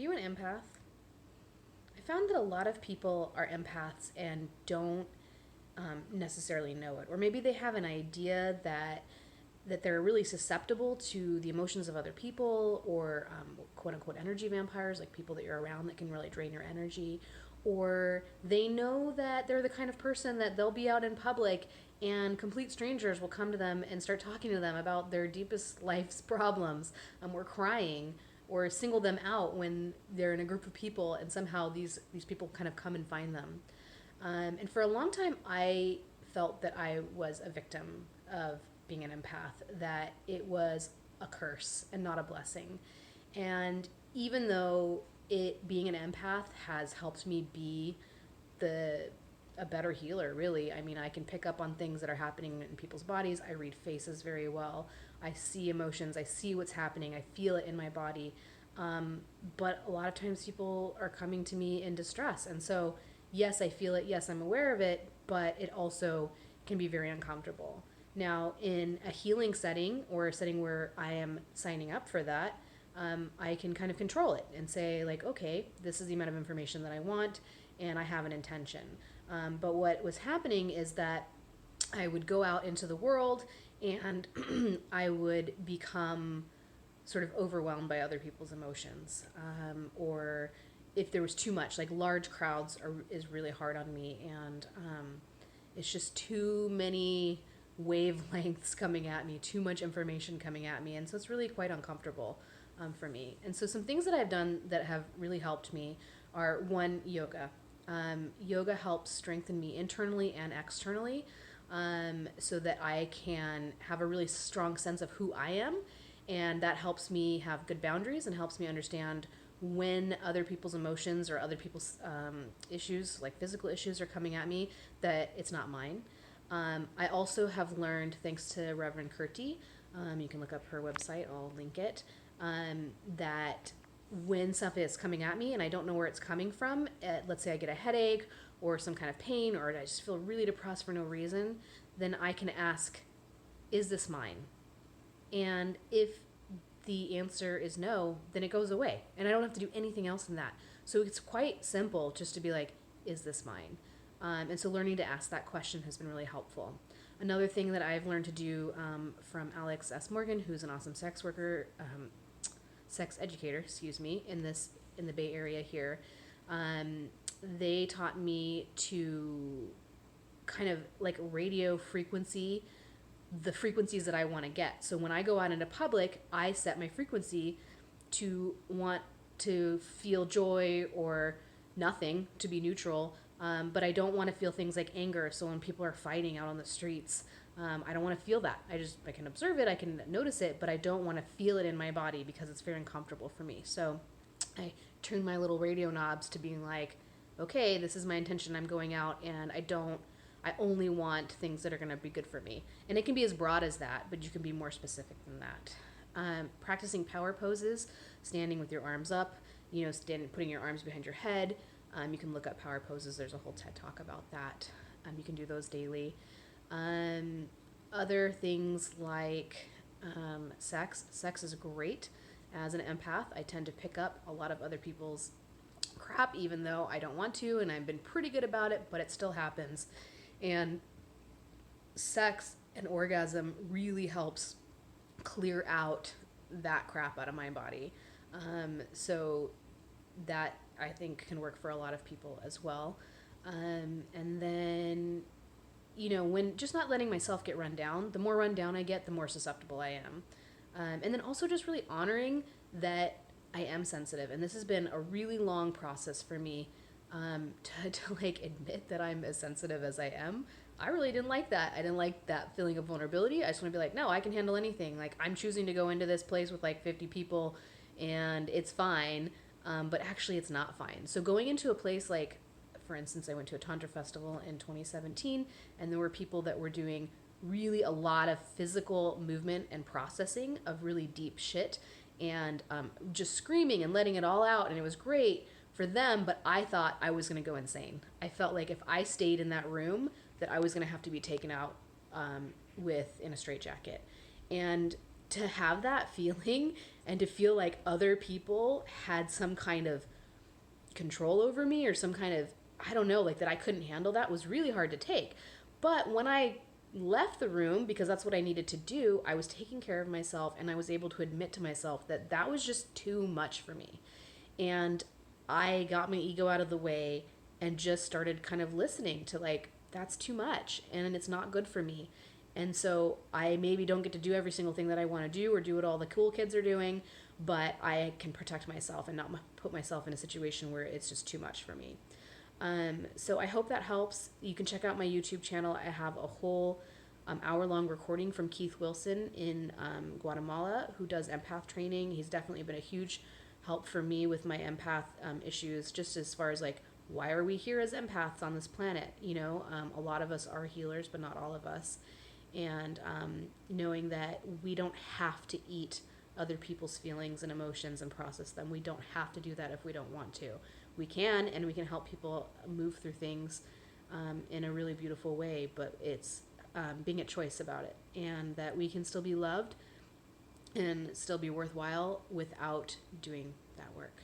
you an empath? I found that a lot of people are empaths and don't necessarily know it, or maybe they have an idea that they're really susceptible to the emotions of other people, or quote unquote energy vampires, like people that you're around that can really drain your energy, or they know that they're the kind of person that they'll be out in public and complete strangers will come to them and start talking to them about their deepest life's problems, or crying, or single them out when they're in a group of people and somehow these people kind of come and find them. And for a long time, I felt that I was a victim of being an empath, that it was a curse and not a blessing. And even though it being an empath has helped me be the a better healer, really. I mean, I can pick up on things that are happening in people's bodies. I read faces very well. I see emotions. I see what's happening. I feel it in my body. But a lot of times people are coming to me in distress. And so, yes, I feel it. Yes, I'm aware of it. But it also can be very uncomfortable. Now, in a healing setting or a setting where I am signing up for that, I can kind of control it and say, like, okay, this is the amount of information that I want, and I have an intention. But what was happening is that I would go out into the world and I would become sort of overwhelmed by other people's emotions. Or if there was too much, like large crowds is really hard on me. And it's just too many wavelengths coming at me, too much information coming at me. And so it's really quite uncomfortable for me. And so some things that I've done that have really helped me are, one, yoga. Yoga helps strengthen me internally and externally, so that I can have a really strong sense of who I am. And that helps me have good boundaries and helps me understand when other people's emotions or other people's issues, like physical issues, are coming at me, that it's not mine. I also have learned, thanks to Reverend Kurti, you can look up her website, I'll link it, that when something is coming at me and I don't know where it's coming from, let's say I get a headache or some kind of pain, or I just feel really depressed for no reason, then I can ask, is this mine? And if the answer is no, then it goes away. And I don't have to do anything else than that. So it's quite simple just to be like, is this mine? And so learning to ask that question has been really helpful. Another thing that I've learned to do from Alex S. Morgan, who's an awesome sex worker, sex educator, in the Bay Area here, they taught me to kind of like radio frequency the frequencies that I want to get. So when I go out into public, I set my frequency to want to feel joy or nothing, to be neutral. But I don't want to feel things like anger. So when people are fighting out on the streets, I don't want to feel that. I can observe it, I can notice it, but I don't want to feel it in my body because it's very uncomfortable for me. So I turn my little radio knobs to being like, okay, this is my intention. I'm going out, and I only want things that are going to be good for me. And it can be as broad as that, but you can be more specific than that. Practicing power poses, standing with your arms up, putting your arms behind your head. You can look up power poses. There's a whole TED Talk about that. You can do those daily. Other things like sex. Sex is great. As an empath, I tend to pick up a lot of other people's crap, even though I don't want to, and I've been pretty good about it, but it still happens. And sex and orgasm really helps clear out that crap out of my body. So that, I think, can work for a lot of people as well. And then, when just not letting myself get run down, the more run down I get, the more susceptible I am. And then also just really honoring that I am sensitive. And this has been a really long process for me, to like admit that I'm as sensitive as I am. I really didn't like that. I didn't like that feeling of vulnerability. I just want to be like, no, I can handle anything. Like, I'm choosing to go into this place with like 50 people and it's fine. But actually it's not fine. So going into a place like, for instance, I went to a Tantra festival in 2017, and there were people that were doing really a lot of physical movement and processing of really deep shit, and just screaming and letting it all out, and it was great for them, but I thought I was going to go insane. I felt like if I stayed in that room, that I was going to have to be taken out in a straitjacket. And to have that feeling and to feel like other people had some kind of control over me or some kind of, I don't know, like that I couldn't handle that was really hard to take. But when I left the room, because that's what I needed to do, I was taking care of myself and I was able to admit to myself that that was just too much for me. And I got my ego out of the way and just started kind of listening to like, that's too much and it's not good for me. And so I maybe don't get to do every single thing that I want to do or do what all the cool kids are doing, but I can protect myself and not put myself in a situation where it's just too much for me. So I hope that helps. You can check out my YouTube channel. I have a whole hour-long recording from Keith Wilson in Guatemala, who does empath training. He's definitely been a huge help for me with my empath issues, just as far as like, why are we here as empaths on this planet? You know, a lot of us are healers, but not all of us. And knowing that we don't have to eat other people's feelings and emotions and process them. We don't have to do that if we don't want to. We can, and we can help people move through things in a really beautiful way, but it's being a choice about it, and that we can still be loved and still be worthwhile without doing that work.